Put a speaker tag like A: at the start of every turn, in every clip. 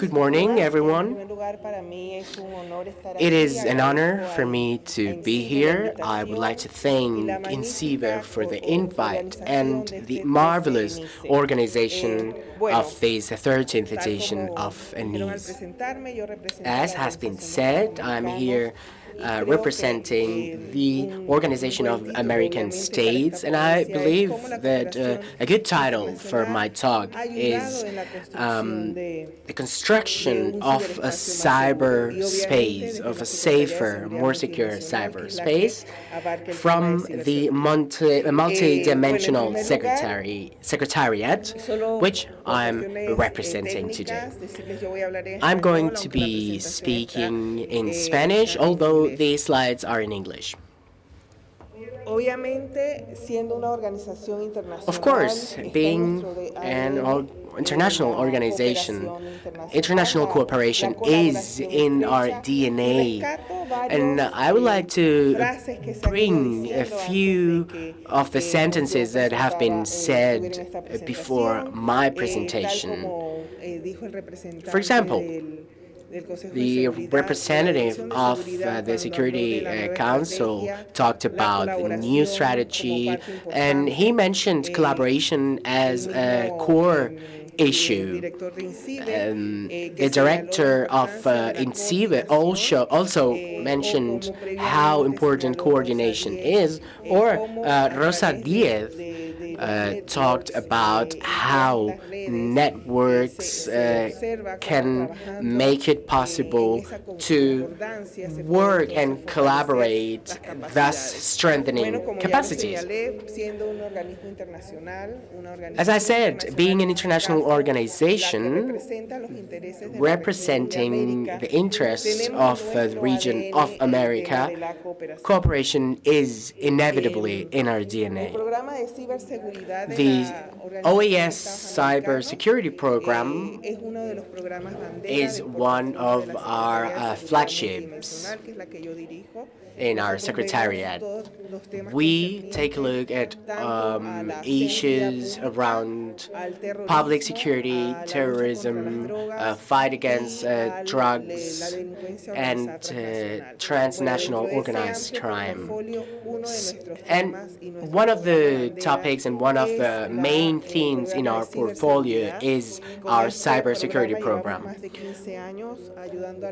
A: Good morning, everyone. It is an honor for me to be here. I would like to thank INCIBE for the invite and the marvelous organization of this 13th edition of ENISE. As has been said, I'm here representing the Organization of American States, and I believe that a good title for my talk is the construction of a cyberspace, of a safer, more secure cyberspace from the multidimensional secretariat, which I'm representing today. I'm going to be speaking in Spanish, although the slides are in English. Of course, being an international organization, international cooperation is in our DNA. And I would like to bring a few of the sentences that have been said before my presentation. For example, the representative of the Security Council talked about the new strategy, and he mentioned collaboration as a core issue. The director of INCIBE also mentioned how important coordination is, or Rosa Diaz talked about how networks can make it possible to work and collaborate, thus strengthening capacities. As I said, being an international organization representing the interests of the region of America, cooperation is inevitably in our DNA. The OAS Cybersecurity Program is one of our flagships in our secretariat. We take a look at issues around public security, terrorism, fight against drugs, and transnational organized crime. And one of the topics and one of the main themes in our portfolio is our cybersecurity program.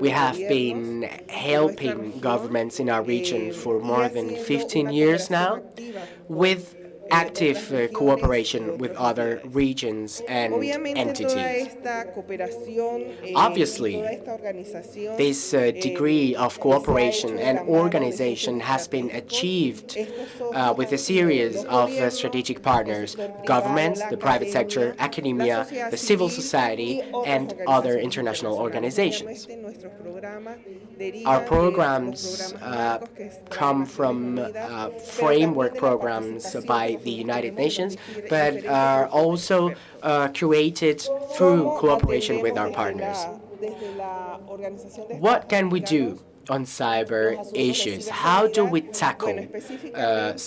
A: We have been helping governments in our region for more than 15 years now, with active cooperation with other regions and entities. Obviously, this degree of cooperation and organization has been achieved with a series of strategic partners: governments, the private sector, academia, the civil society, and other international organizations. Our programs come from framework programs by the United Nations, but are also created through cooperation with our partners. What can we do on cyber issues? How do we tackle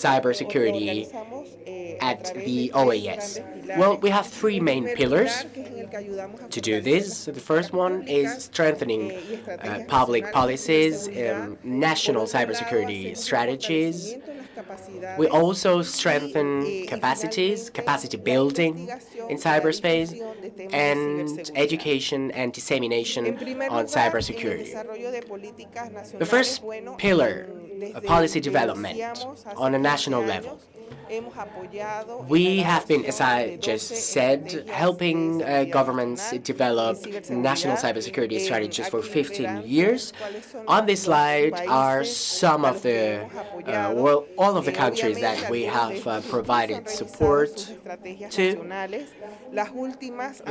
A: cybersecurity at the OAS? Well, we have three main pillars to do this. The first one is strengthening public policies, national cybersecurity strategies. We also strengthen capacity building in cyberspace, and education and dissemination on cybersecurity. The first pillar, policy development on a national level. We have been, as I just said, helping governments develop national cybersecurity strategies for 15 years. On this slide are some of the, all of the countries that we have provided support to.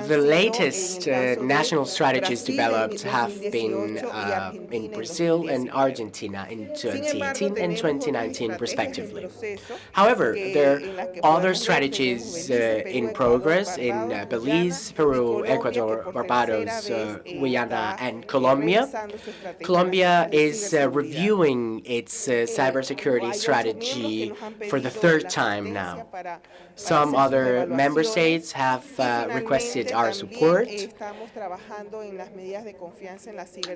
A: The latest national strategies developed have been in Brazil and Argentina in 2010. 2018 and 2019 respectively. However, there are other strategies in progress in Belize, Peru, Ecuador, Barbados, Guyana, and Colombia. Colombia is reviewing its cybersecurity strategy for the third time now. Some other member states have requested our support.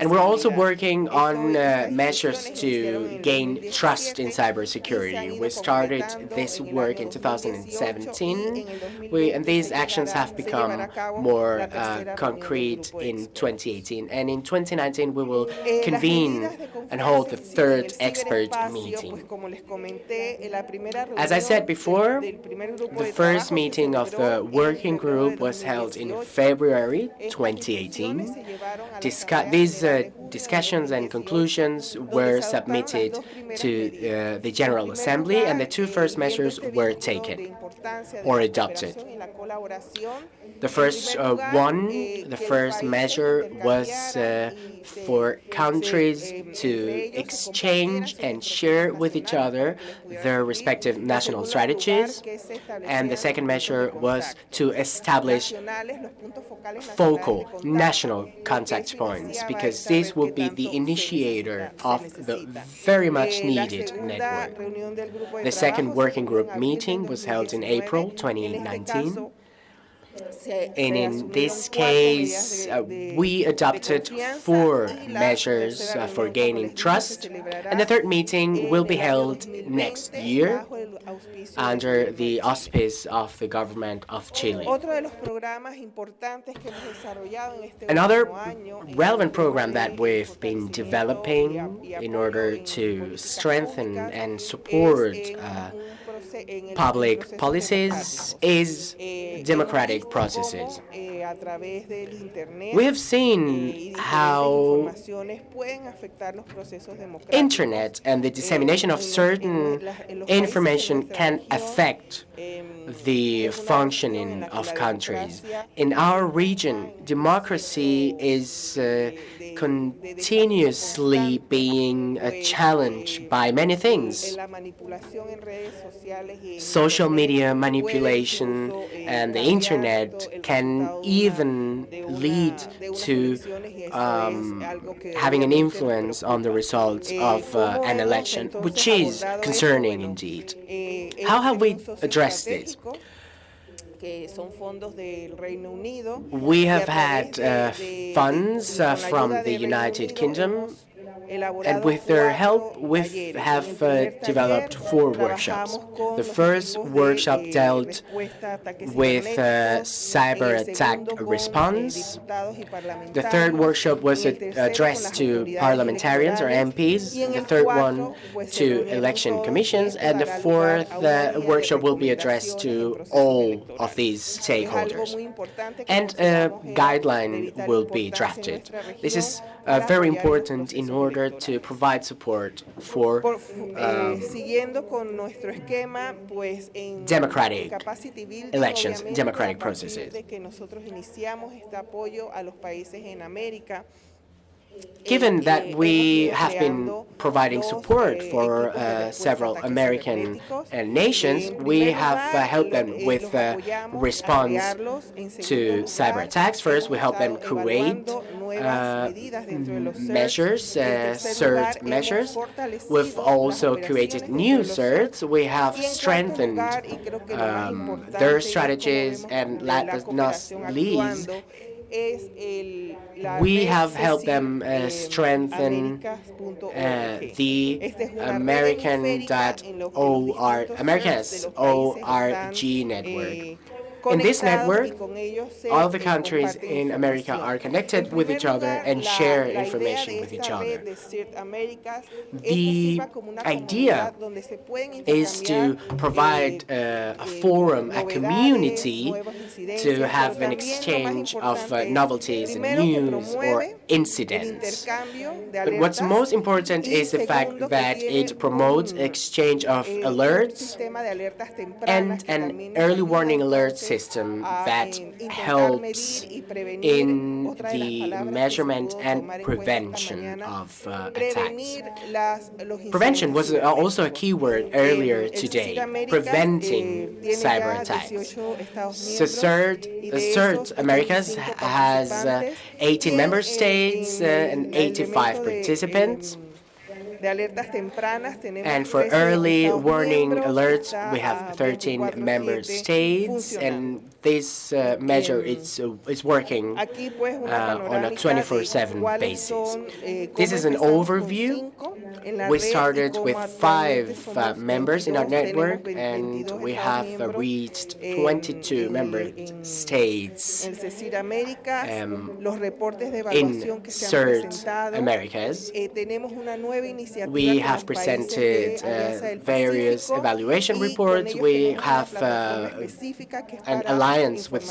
A: And we're also working on measures to gain trust in cybersecurity. We started this work in 2017, and these actions have become more concrete in 2018. And in 2019, we will convene and hold the third expert meeting. As I said before, the first meeting of the working group was held in February 2018. These discussions and conclusions were submitted to the General Assembly, and the two first measures were taken or adopted. The first measure was for countries to exchange and share with each other their respective national strategies, and the second measure was to establish focal national contact points, because this will be the initiator of the very much needed network. The second working group meeting was held in April 2019. And in this case, we adopted 4 measures for gaining trust, and the third meeting will be held next year under the auspice of the government of Chile. Another relevant program that we've been developing in order to strengthen and support public policies is democratic processes. We have seen how internet and the dissemination of certain information can affect the functioning of countries. In our region, democracy is continuously being challenged by many things. Social media manipulation and the internet can even lead to having an influence on the results of an election, which is concerning indeed. How have we addressed this? We have had funds from the United Kingdom, and with their help, we have developed 4 workshops. The first workshop dealt with cyber attack response. The third workshop was addressed to parliamentarians or MPs. The third one to election commissions. And the fourth workshop will be addressed to all of these stakeholders. And a guideline will be drafted. This is very important in order to provide support for democratic elections, democratic processes. Given that we have been providing support for several American nations, we have helped them with response to cyber attacks. First, we help them create measures, CERT measures. We've also created new CERTs. We have strengthened their strategies, and last but not least, we have helped them strengthen the Americas ORG network. In this network, all the countries in America are connected with each other and share information with each other. The idea is to provide a forum, a community, to have an exchange of novelties and news or incidents. But what's most important is the fact that it promotes exchange of alerts and an early warning alert system that helps in the measurement and prevention of attacks. Prevention was also a key word earlier today, preventing cyber attacks. So CERT Americas has 18 member states and 85 participants. And for early warning alerts, we have 13 member states, and this measure is working on a 24/7 basis. This is an overview. We started with 5 members in our network, and we have reached 22 member states in CERT Americas. We have presented various evaluation reports. We have an alliance with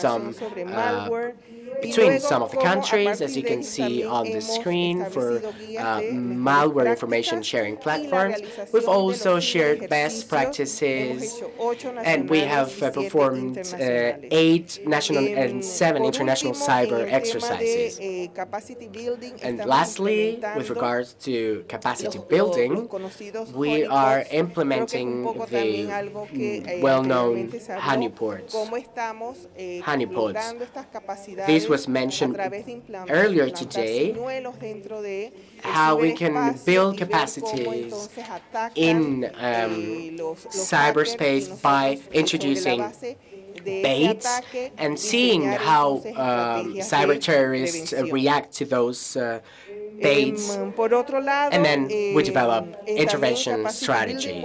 A: between some of the countries, as you can see on the screen, for malware information sharing platforms. We've also shared best practices, and we have performed 8 national and 7 international cyber exercises. And lastly, with regards to capacity building, we are implementing the well-known honeypots. This was mentioned earlier today, how we can build capacities in cyberspace by introducing baits and seeing how cyber terrorists react to those baits, and then we develop intervention strategies.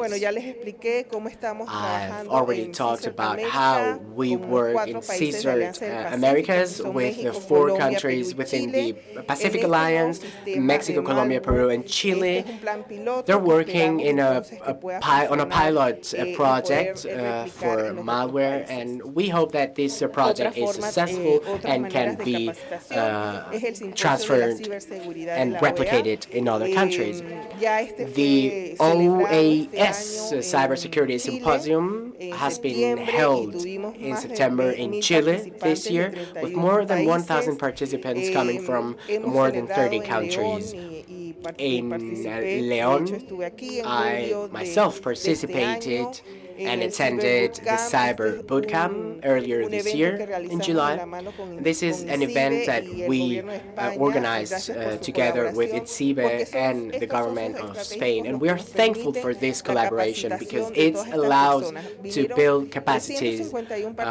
A: I've already talked about how we work in CERT Americas with the 4 countries within the Pacific Alliance, Mexico, Colombia, Peru, and Chile. They're working on a pilot project for malware, and we hope that this project is successful and can be transferred and replicated in other countries. The OAS Cybersecurity Symposium has been held in September in Chile this year, with more than 1,000 participants coming from more than 30 countries. In León, I myself participated and attended the Cyber Bootcamp earlier this year in July. This is an event that we organized together with INCIBE and the government of Spain. And we are thankful for this collaboration because it allows to build capacities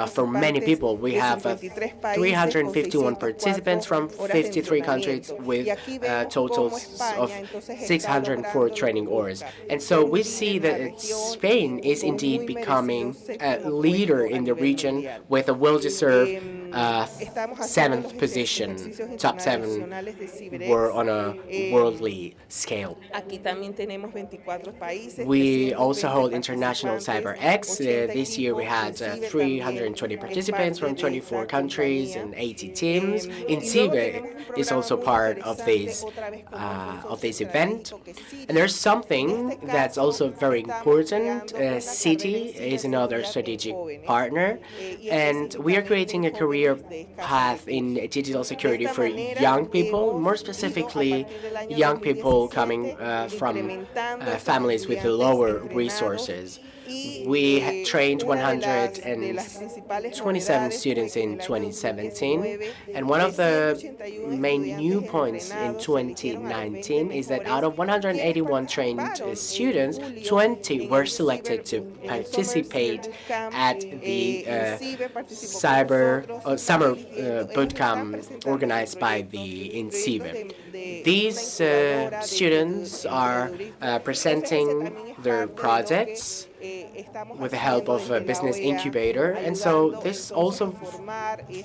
A: for many people. We have 351 participants from 53 countries with totals of 604 training hours. And so we see that Spain is indeed becoming a leader in the region with a well-deserved 7th position. Top 7 were on a worldly scale. We also hold International Cyber X. This year we had 320 participants from 24 countries and 80 teams. INCIBE is also part of this event. And there's something that's also very important. City is another strategic partner, and we are creating a career path in digital security for young people, more specifically young people coming from families with lower resources. We trained 127 students in 2017, and one of the main new points in 2019 is that out of 181 trained students, 20 were selected to participate at the summer bootcamp organized by the INCIBE. These students are presenting their projects with the help of a business incubator, and so this also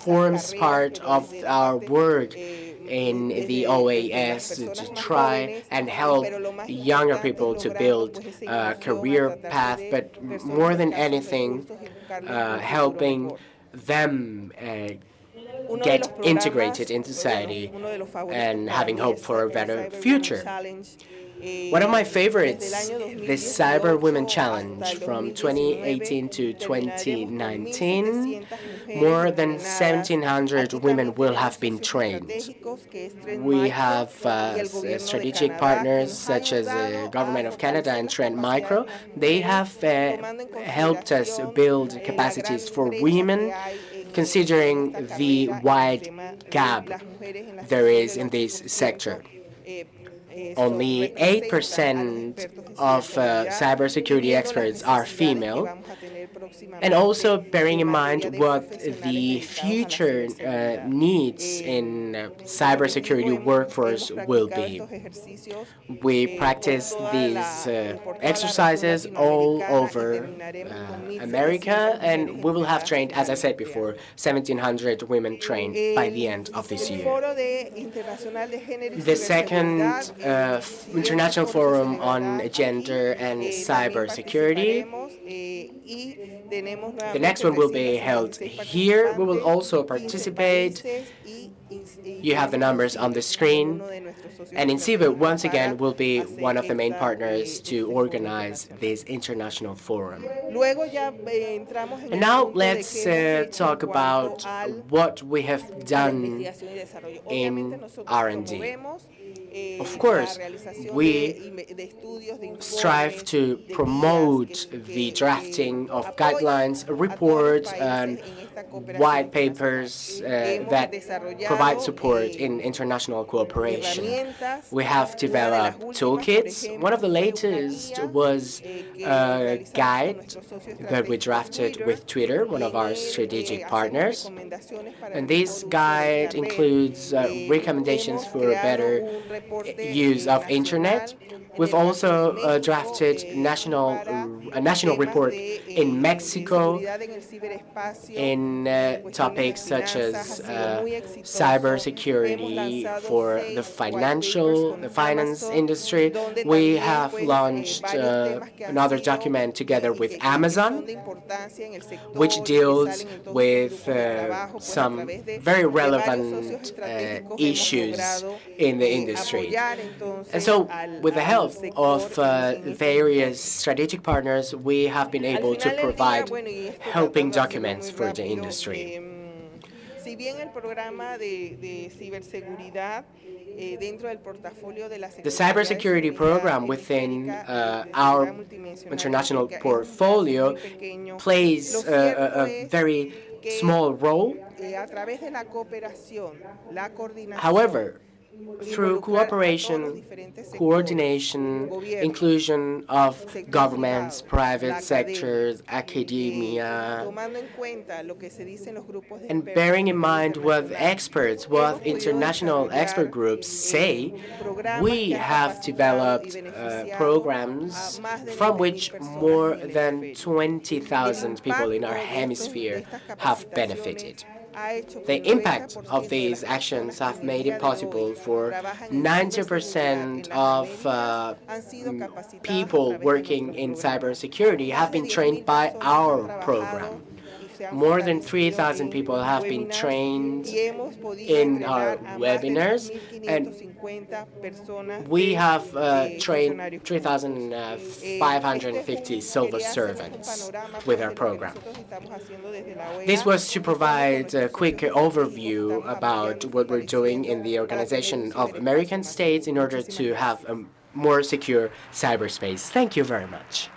A: forms part of our work in the OAS to try and help younger people to build a career path, but more than anything, helping them get integrated into society and having hope for a better future. One of my favorites, the CyberWomen Challenge from 2018 to 2019. More than 1,700 women will have been trained. We have strategic partners such as the Government of Canada and Trend Micro. They have helped us build capacities for women, considering the wide gap there is in this sector. Only 8% of cybersecurity experts are female, and also bearing in mind what the future needs in cybersecurity workforce will be. We practice these exercises all over America, and we will have trained, as I said before, 1,700 women trained by the end of this year. The second International Forum on Gender and Cybersecurity. The next one will be held here. We will also participate. You have the numbers on the screen. And INCIBE, once again, will be one of the main partners to organize this international forum. And now let's talk about what we have done in R&D. Of course, we strive to promote the drafting of guidelines, reports, and white papers that provide support in international cooperation. We have developed toolkits. One of the latest was a guide that we drafted with Twitter, one of our strategic partners. And this guide includes recommendations for better use of internet. We've also drafted a national report in Mexico in topics such as cybersecurity for the finance industry. We have launched another document together with Amazon, which deals with some very relevant issues in the industry. And so, with the help of various strategic partners, we have been able to provide helping documents for the industry. The cybersecurity program within our international portfolio plays a very small role. However, through cooperation, coordination, inclusion of governments, private sectors, academia, and bearing in mind what experts, what international expert groups say, we have developed programs from which more than 20,000 people in our hemisphere have benefited. The impact of these actions have made it possible for 90% of people working in cybersecurity have been trained by our program. More than 3,000 people have been trained in our webinars, and we have trained 3,550 civil servants with our program. This was to provide a quick overview about what we're doing in the Organization of American States in order to have a more secure cyberspace. Thank you very much.